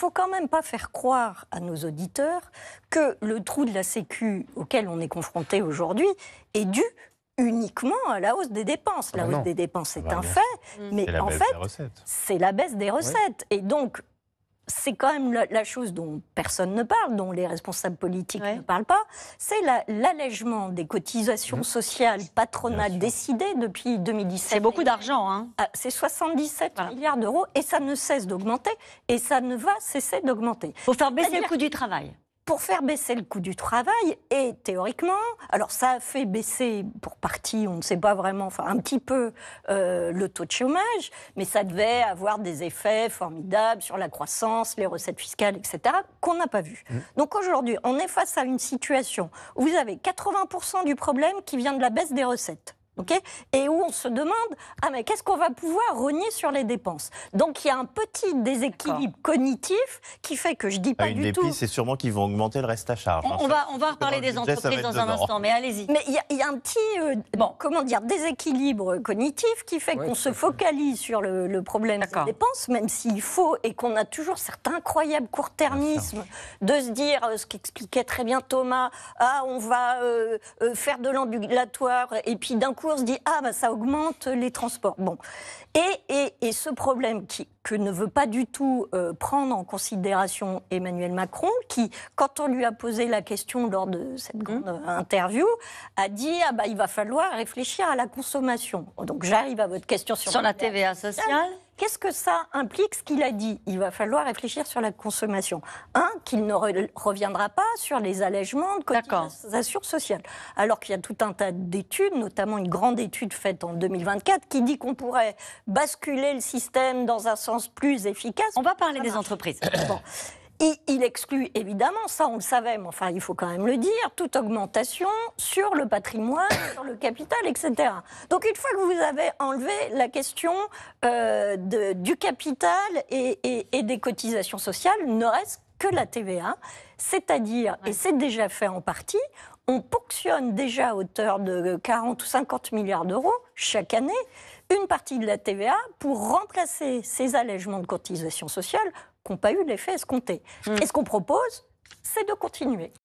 faut quand même pas faire croire à nos auditeurs que le trou de la Sécu auquel on est confronté aujourd'hui est dû uniquement à la hausse des dépenses. La hausse des dépenses est un fait, mais en fait, c'est la baisse des recettes. Et donc, c'est quand même la chose dont personne ne parle, dont les responsables politiques ne parlent pas, c'est l'allègement des cotisations sociales patronales décidées depuis 2017. C'est beaucoup d'argent, hein. C'est 77 milliards d'euros et ça ne cesse d'augmenter et ça ne va cesser d'augmenter. Il faut faire baisser le coût du travail. Pour faire baisser le coût du travail, et théoriquement, alors ça a fait baisser pour partie, on ne sait pas vraiment, enfin un petit peu le taux de chômage, mais ça devait avoir des effets formidables sur la croissance, les recettes fiscales, etc., qu'on n'a pas vu. Donc aujourd'hui, on est face à une situation où vous avez 80% du problème qui vient de la baisse des recettes. Et où on se demande, mais qu'est-ce qu'on va pouvoir rogner sur les dépenses? Donc il y a un petit déséquilibre cognitif qui fait que je dis pas du tout... Une des pistes, c'est sûrement qu'ils vont augmenter le reste à charge. On va reparler des entreprises dans un instant, mais allez-y. Mais il y a un petit déséquilibre cognitif qui fait qu'on se focalise sur le problème des dépenses, même s'il faut, et qu'on a toujours cet incroyable court-termisme de se dire, ce qu'expliquait très bien Thomas, on va faire de l'ambulatoire, et puis d'un coup on se dit ça augmente les transports. Bon, et ce problème que ne veut pas du tout prendre en considération Emmanuel Macron, qui, quand on lui a posé la question lors de cette grande interview, a dit il va falloir réfléchir à la consommation. Donc j'arrive à votre question sur la TVA sociale. Qu'est-ce que ça implique, ce qu'il a dit? Il va falloir réfléchir sur la consommation. Qu'il ne reviendra pas sur les allègements de cotisations sociales. Alors qu'il y a tout un tas d'études, notamment une grande étude faite en 2024, qui dit qu'on pourrait basculer le système dans un sens plus efficace. On va parler des entreprises. Il exclut évidemment, ça on le savait, mais enfin il faut quand même le dire, toute augmentation sur le patrimoine, sur le capital, etc. Donc une fois que vous avez enlevé la question du capital et des cotisations sociales, il ne reste que la TVA, c'est-à-dire, et c'est déjà fait en partie, on ponctionne déjà à hauteur de 40 ou 50 milliards d'euros chaque année une partie de la TVA pour remplacer ces allègements de cotisations sociales qui n'ont pas eu l'effet escompté. Et ce qu'on propose, c'est de continuer.